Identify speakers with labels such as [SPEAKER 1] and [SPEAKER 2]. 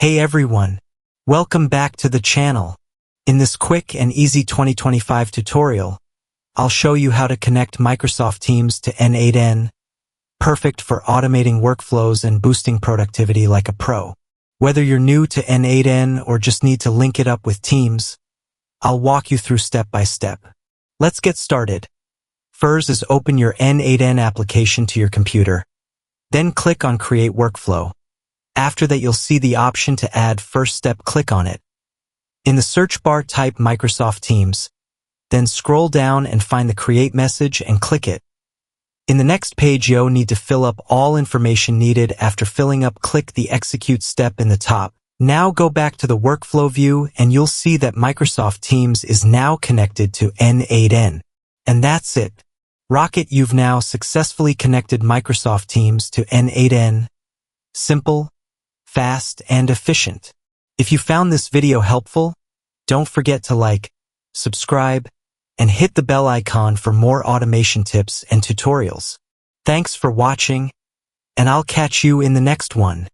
[SPEAKER 1] Hey everyone, welcome back to the channel. In this quick and easy 2025 tutorial, I'll show you how to connect Microsoft Teams to N8N, perfect for automating workflows and boosting productivity like a pro. Whether you're new to N8N or just need to link it up with Teams, I'll walk you through step by step. Let's get started. First is open your N8N application to your computer. Then click on Create Workflow. After that, you'll see the option to add first step. Click on it. In the search bar, type Microsoft Teams. Then scroll down and find the Create message and click it. In the next page, you'll need to fill up all information needed. After filling up, click the Execute step in the top. Now go back to the workflow view and you'll see that Microsoft Teams is now connected to N8N. And that's it. Rocket, you've now successfully connected Microsoft Teams to N8N. Simple, fast, and efficient. If you found this video helpful, don't forget to like, subscribe, and hit the bell icon for more automation tips and tutorials. Thanks for watching, and I'll catch you in the next one.